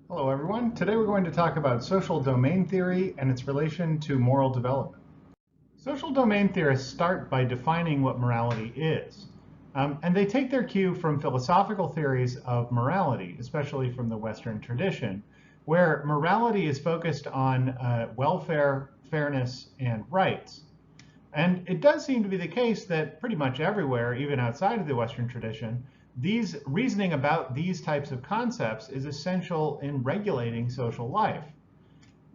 Hello everyone. Today we're going to talk about social domain theory and its relation to moral development. Social domain theorists start by defining what morality is. And they take their cue from philosophical theories of morality, especially from the Western tradition, where morality is focused on welfare, fairness, and rights. And it does seem to be the case that pretty much everywhere, even outside of the Western tradition, these reasoning about these types of concepts is essential in regulating social life.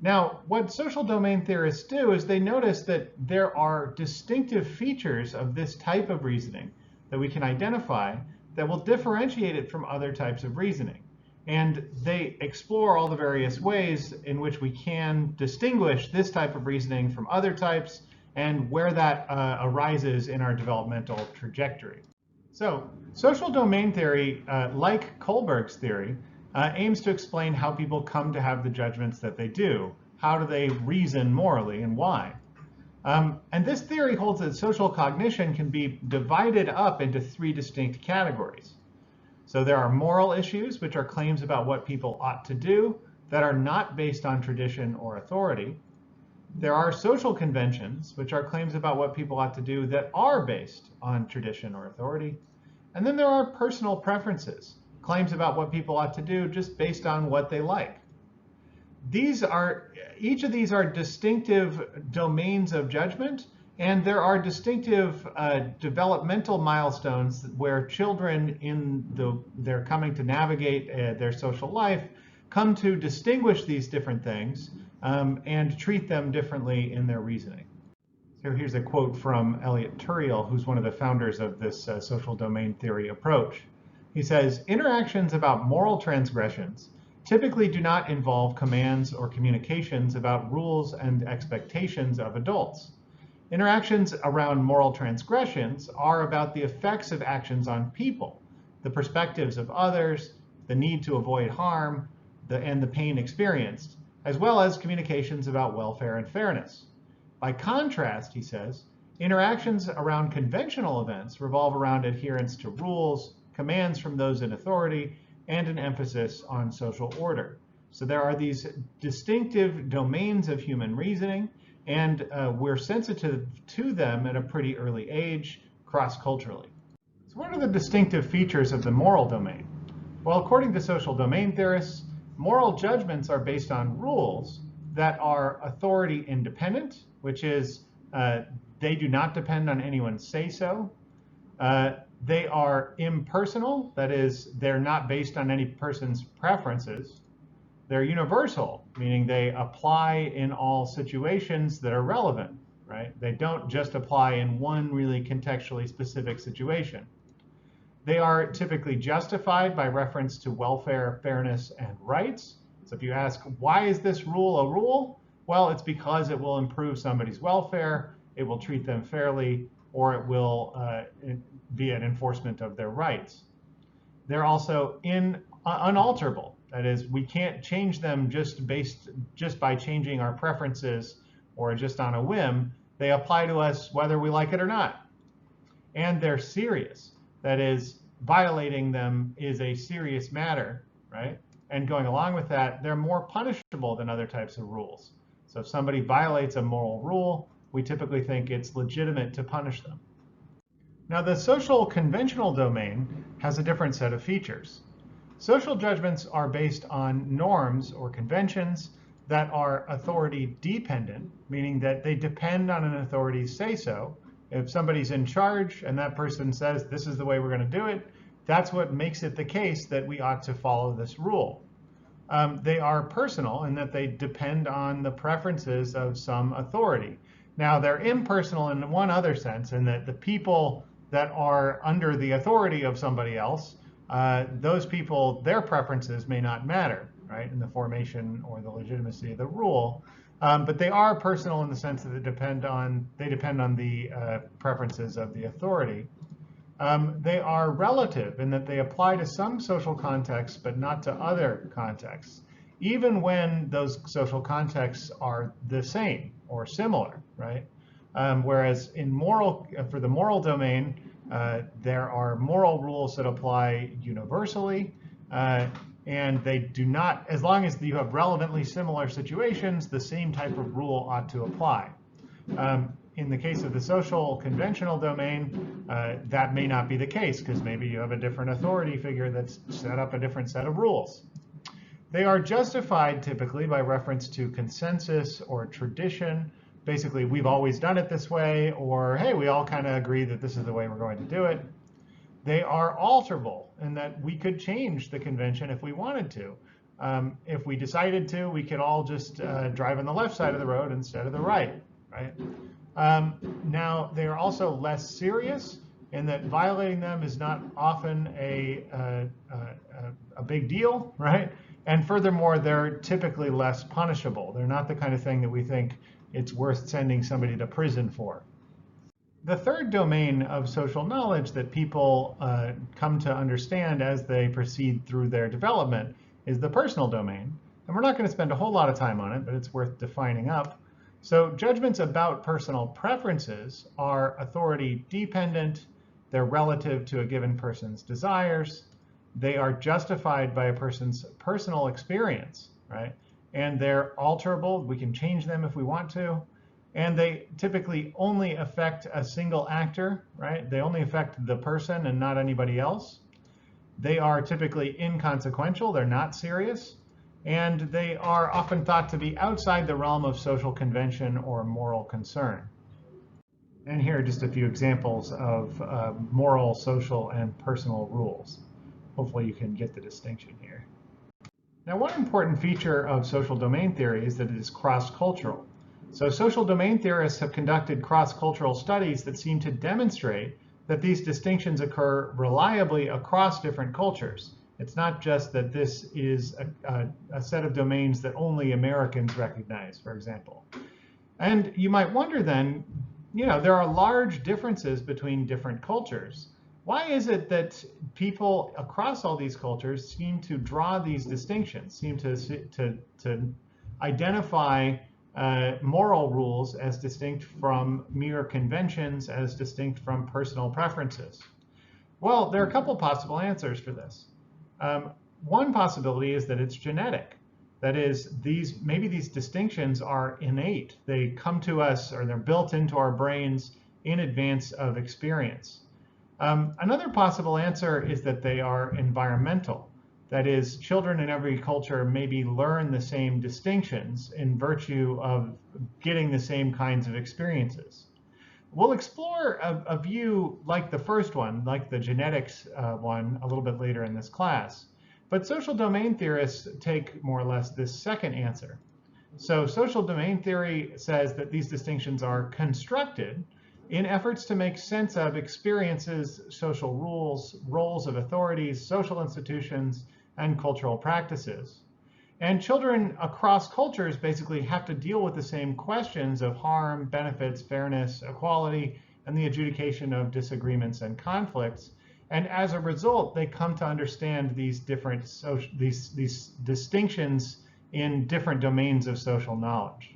Now, what social domain theorists do is they notice that there are distinctive features of this type of reasoning that we can identify that will differentiate it from other types of reasoning. And they explore all the various ways in which we can distinguish this type of reasoning from other types and where that arises in our developmental trajectory. So, social domain theory, like Kohlberg's theory, aims to explain how people come to have the judgments that they do. How do they reason morally and why? And this theory holds that social cognition can be divided up into three distinct categories. So there are moral issues, which are claims about what people ought to do that are not based on tradition or authority. There are social conventions, which are claims about what people ought to do that are based on tradition or authority. And then there are personal preferences, claims about what people ought to do just based on what they like. Each of these are distinctive domains of judgment, and there are distinctive developmental milestones where children they're coming to navigate their social life come to distinguish these different things and treat them differently in their reasoning. So here's a quote from Elliot Turiel, who's one of the founders of this social domain theory approach. He says, interactions about moral transgressions typically do not involve commands or communications about rules and expectations of adults. Interactions around moral transgressions are about the effects of actions on people, the perspectives of others, the need to avoid harm, and the pain experienced, as well as communications about welfare and fairness. By contrast, he says, interactions around conventional events revolve around adherence to rules, commands from those in authority, and an emphasis on social order. So there are these distinctive domains of human reasoning, and we're sensitive to them at a pretty early age, cross-culturally. So what are the distinctive features of the moral domain? Well, according to social domain theorists, moral judgments are based on rules that are authority independent, which is they do not depend on anyone's say-so. They are impersonal, that is, they're not based on any person's preferences. They're universal, meaning they apply in all situations that are relevant, right? They don't just apply in one really contextually specific situation. They are typically justified by reference to welfare, fairness, and rights. So if you ask, why is this rule a rule? Well, it's because it will improve somebody's welfare, it will treat them fairly, or it will be an enforcement of their rights. They're also unalterable. That is, we can't change them just by changing our preferences or just on a whim. They apply to us whether we like it or not. And they're serious. That is, violating them is a serious matter, right? And going along with that, they're more punishable than other types of rules. So if somebody violates a moral rule, we typically think it's legitimate to punish them. Now, the social conventional domain has a different set of features. Social judgments are based on norms or conventions that are authority dependent, meaning that they depend on an authority's say-so. If somebody's in charge and that person says, this is the way we're going to do it, that's what makes it the case that we ought to follow this rule. They are personal in that they depend on the preferences of some authority. Now, they're impersonal in one other sense, in that the people that are under the authority of somebody else, those people, their preferences may not matter, right, in the formation or the legitimacy of the rule. But they are personal in the sense that they depend on the preferences of the authority. They are relative in that they apply to some social contexts, but not to other contexts, even when those social contexts are the same or similar, right? Whereas for the moral domain, there are moral rules that apply universally, And they do not, as long as you have relevantly similar situations, the same type of rule ought to apply. In the case of the social conventional domain, that may not be the case because maybe you have a different authority figure that's set up a different set of rules. They are justified typically by reference to consensus or tradition. Basically, we've always done it this way, or hey, we all kind of agree that this is the way we're going to do it. They are alterable in that we could change the convention if we wanted to. If we decided to, we could all just drive on the left side of the road instead of the right, right? Now, they are also less serious in that violating them is not often a big deal, right? And furthermore, they're typically less punishable. They're not the kind of thing that we think it's worth sending somebody to prison for. The third domain of social knowledge that people come to understand as they proceed through their development is the personal domain. And we're not going to spend a whole lot of time on it, but it's worth defining up. So judgments about personal preferences are authority dependent. They're relative to a given person's desires. They are justified by a person's personal experience, right? And they're alterable. We can change them if we want to. And they typically only affect a single actor, right? They only affect the person and not anybody else. They are typically inconsequential. They're not serious. And they are often thought to be outside the realm of social convention or moral concern. And here are just a few examples of moral, social, and personal rules. Hopefully you can get the distinction here. Now, one important feature of social domain theory is that it is cross-cultural. So social domain theorists have conducted cross-cultural studies that seem to demonstrate that these distinctions occur reliably across different cultures. It's not just that this is a set of domains that only Americans recognize, for example. And you might wonder then, there are large differences between different cultures. Why is it that people across all these cultures seem to draw these distinctions, seem to identify moral rules as distinct from mere conventions, as distinct from personal preferences? Well, there are a couple possible answers for this. One possibility is that it's genetic. That is, maybe these distinctions are innate. They come to us or they're built into our brains in advance of experience. Another possible answer is that they are environmental. That is, children in every culture maybe learn the same distinctions in virtue of getting the same kinds of experiences. We'll explore a view like the first one, like the genetics one, a little bit later in this class. But social domain theorists take more or less this second answer. So social domain theory says that these distinctions are constructed in efforts to make sense of experiences, social rules, roles of authorities, social institutions, and cultural practices. And children across cultures basically have to deal with the same questions of harm, benefits, fairness, equality, and the adjudication of disagreements and conflicts. And as a result, they come to understand these different these distinctions in different domains of social knowledge.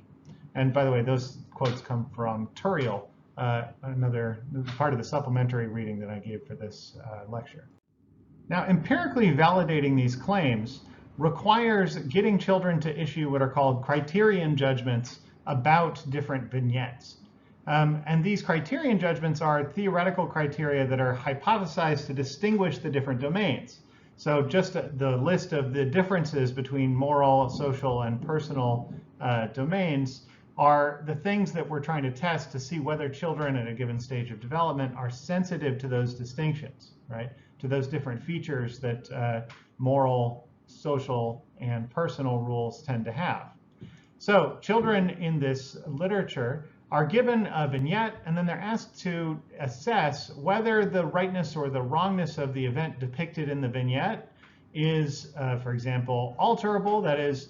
And by the way, those quotes come from Turiel, another part of the supplementary reading that I gave for this lecture. Now, empirically validating these claims requires getting children to issue what are called criterion judgments about different vignettes. And these criterion judgments are theoretical criteria that are hypothesized to distinguish the different domains. So just the list of the differences between moral, social, and personal domains are the things that we're trying to test to see whether children at a given stage of development are sensitive to those distinctions, right? To those different features that moral, social, and personal rules tend to have. So children in this literature are given a vignette, and then they're asked to assess whether the rightness or the wrongness of the event depicted in the vignette is, for example, alterable. That is,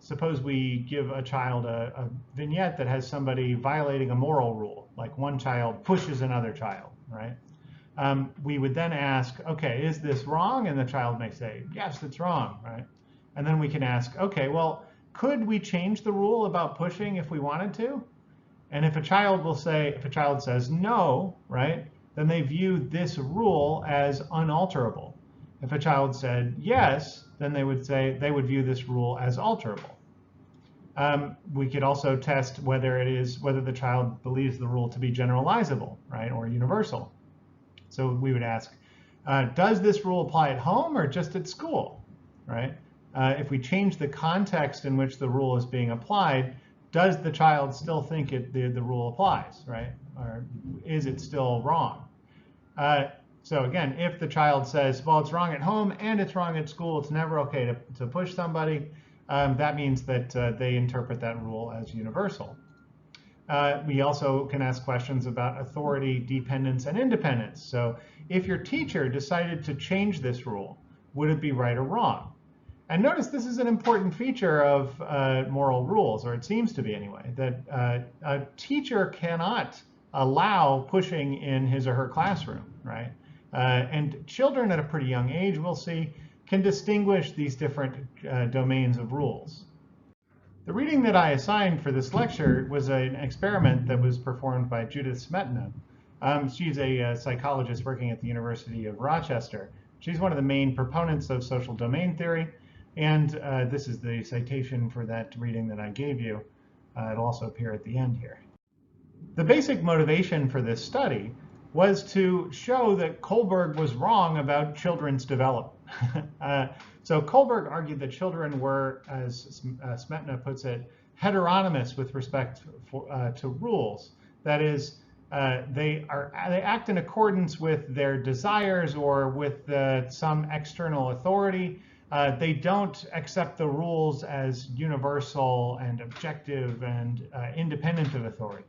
suppose we give a child a vignette that has somebody violating a moral rule, like one child pushes another child, right? We would then ask, okay, is this wrong? And the child may say, yes, it's wrong, right? And then we can ask, okay, well, could we change the rule about pushing if we wanted to? And if a child says no, right, then they view this rule as unalterable. If a child said yes, then they would view this rule as alterable. We could also test whether the child believes the rule to be generalizable, right, or universal. So we would ask, does this rule apply at home or just at school, right? If we change the context in which the rule is being applied, does the child still think the rule applies, right? Or is it still wrong? So again, if the child says, well, it's wrong at home and it's wrong at school, it's never okay to push somebody, that means that they interpret that rule as universal. We also can ask questions about authority, dependence, and independence. So if your teacher decided to change this rule, would it be right or wrong? And notice this is an important feature of moral rules, or it seems to be anyway, that a teacher cannot allow pushing in his or her classroom, right? And children at a pretty young age, we'll see, can distinguish these different domains of rules. The reading that I assigned for this lecture was an experiment that was performed by Judith Smetana. She's a psychologist working at the University of Rochester. She's one of the main proponents of social domain theory, and this is the citation for that reading that I gave you. It'll also appear at the end here. The basic motivation for this study was to show that Kohlberg was wrong about children's development. So Kohlberg argued that children were, as Smetana puts it, heteronymous with respect to rules. That is, they act in accordance with their desires or with some external authority. They don't accept the rules as universal and objective and independent of authority.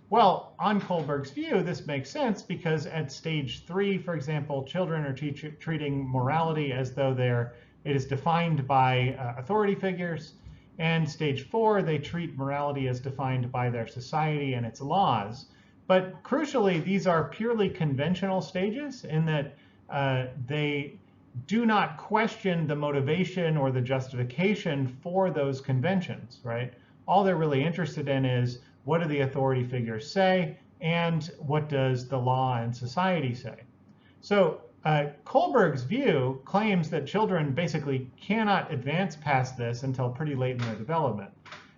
Well, on Kohlberg's view, this makes sense because at stage 3, for example, children are treating morality as though it is defined by authority figures. And stage 4, they treat morality as defined by their society and its laws. But crucially, these are purely conventional stages in that they do not question the motivation or the justification for those conventions, right? All they're really interested in is, what do the authority figures say, and what does the law and society say? So Kohlberg's view claims that children basically cannot advance past this until pretty late in their development.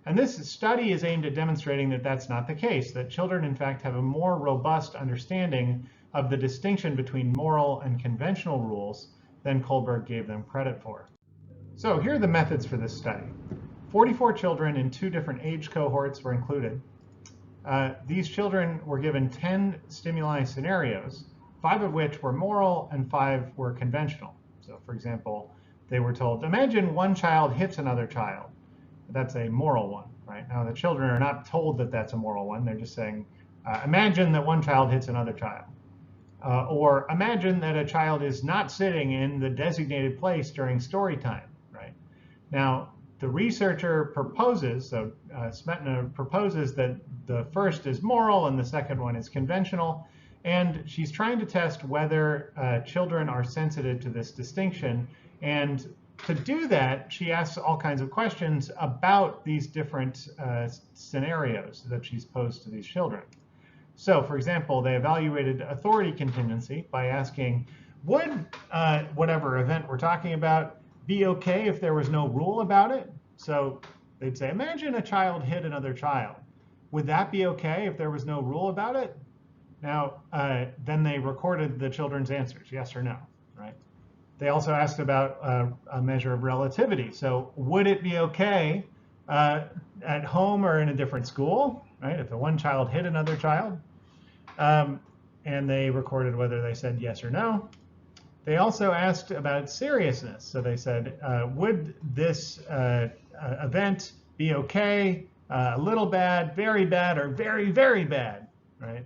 And this study is aimed at demonstrating that that's not the case, that children in fact have a more robust understanding of the distinction between moral and conventional rules than Kohlberg gave them credit for. So here are the methods for this study. 44 children in 2 different age cohorts were included. These children were given 10 stimuli scenarios, 5 of which were moral and 5 were conventional. So for example, they were told, imagine one child hits another child. That's a moral one, right? Now the children are not told that that's a moral one. They're just saying, imagine that one child hits another child. Or imagine that a child is not sitting in the designated place during story time, right? Now, the researcher proposes, so Smetana proposes that the first is moral and the second one is conventional. And she's trying to test whether children are sensitive to this distinction. And to do that, she asks all kinds of questions about these different scenarios that she's posed to these children. So, for example, they evaluated authority contingency by asking, would whatever event we're talking about be okay if there was no rule about it? So they'd say, imagine a child hit another child. Would that be okay if there was no rule about it? Now, then they recorded the children's answers, yes or no, right? They also asked about a measure of relativity. So would it be okay at home or in a different school, right? If the one child hit another child, and they recorded whether they said yes or no. They also asked about seriousness. So they said, would this event be okay, a little bad, or very, very bad, right?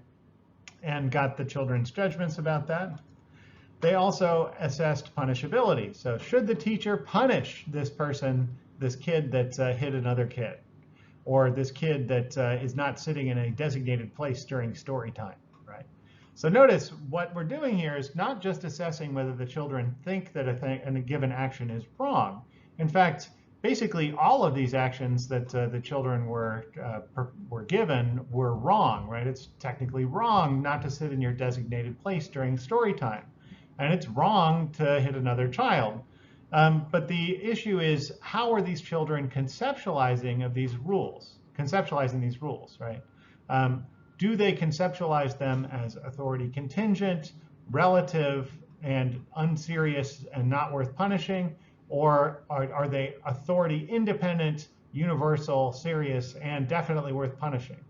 And got the children's judgments about that. They also assessed punishability. So should the teacher punish this person, this kid that hit another kid, or this kid that is not sitting in a designated place during story time, right? So notice what we're doing here is not just assessing whether the children think that a given action is wrong. In fact, basically all of these actions that the children were given were wrong, right? It's technically wrong not to sit in your designated place during story time. and it's wrong to hit another child. But the issue is, how are these children conceptualizing these rules, right? Do they conceptualize them as authority contingent, relative, and unserious and not worth punishing? Or are they authority independent, universal, serious, and definitely worth punishing?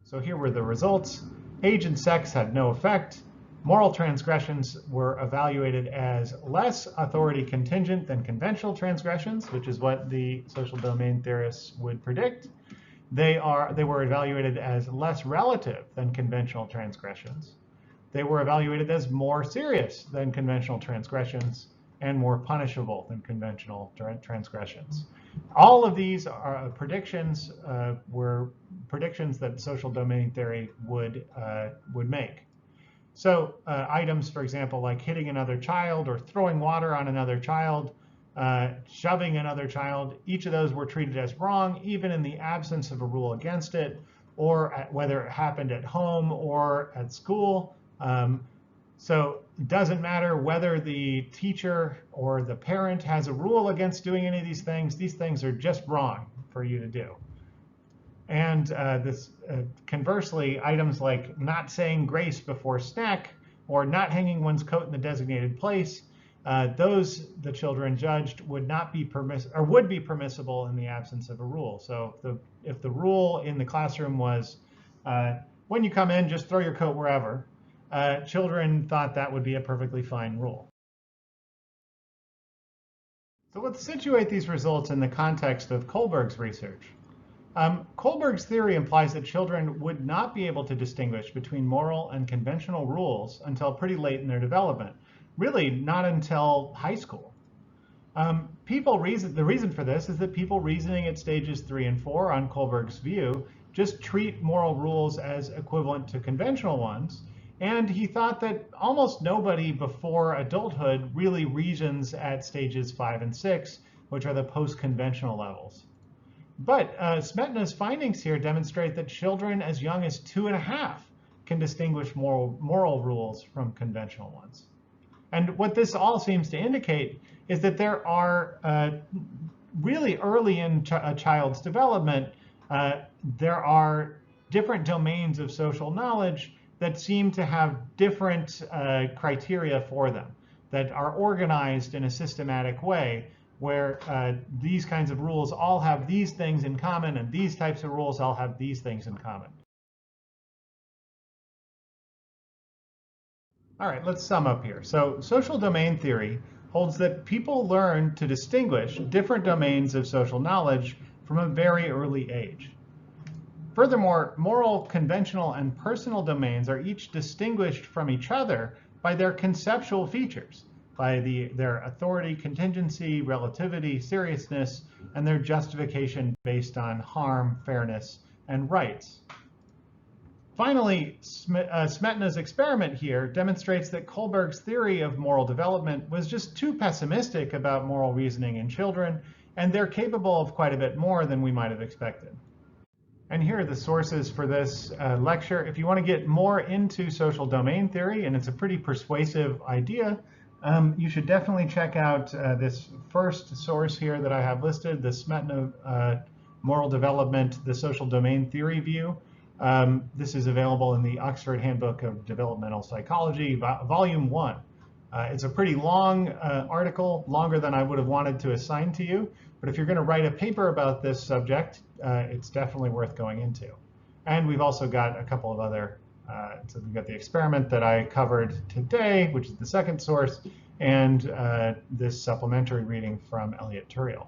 So here were the results. Age and sex had no effect. Moral transgressions were evaluated as less authority contingent than conventional transgressions, which is what the social domain theorists would predict. They were evaluated as less relative than conventional transgressions. They were evaluated as more serious than conventional transgressions and more punishable than conventional transgressions. All of these are predictions were predictions that social domain theory would make. So items, for example, like hitting another child or throwing water on another child, shoving another child, each of those were treated as wrong, even in the absence of a rule against it, or whether it happened at home or at school. So it doesn't matter whether the teacher or the parent has a rule against doing any of these things are just wrong for you to do. And conversely, items like not saying grace before snack or not hanging one's coat in the designated place, those the children judged would be permissible in the absence of a rule. So if the rule in the classroom was when you come in, just throw your coat wherever, children thought that would be a perfectly fine rule. So let's situate these results in the context of Kohlberg's research. Kohlberg's theory implies that children would not be able to distinguish between moral and conventional rules until pretty late in their development, really not until high school. The reason for this is that people reasoning at stages 3 and 4 on Kohlberg's view just treat moral rules as equivalent to conventional ones, and he thought that almost nobody before adulthood really reasons at stages 5 and 6, which are the post-conventional levels. But Smetna's findings here demonstrate that children as young as 2.5 can distinguish moral rules from conventional ones. And what this all seems to indicate is that there are really early in a child's development, there are different domains of social knowledge that seem to have different criteria for them, that are organized in a systematic way, where these kinds of rules all have these things in common, and these types of rules all have these things in common. All right, let's sum up here. So social domain theory holds that people learn to distinguish different domains of social knowledge from a very early age. Furthermore, moral, conventional, and personal domains are each distinguished from each other by their conceptual features, by their authority, contingency, relativity, seriousness, and their justification based on harm, fairness, and rights. Finally, Smetna's experiment here demonstrates that Kohlberg's theory of moral development was just too pessimistic about moral reasoning in children, and they're capable of quite a bit more than we might have expected. And here are the sources for this lecture. If you want to get more into social domain theory, and it's a pretty persuasive idea, you should definitely check out this first source here that I have listed, the Smetna Moral Development, the Social Domain Theory View. This is available in the Oxford Handbook of Developmental Psychology, Volume 1. It's a pretty long article, longer than I would have wanted to assign to you, but if you're going to write a paper about this subject, it's definitely worth going into. And we've also got a couple of other so we've got the experiment that I covered today, which is the second source, and this supplementary reading from Elliott Turiel.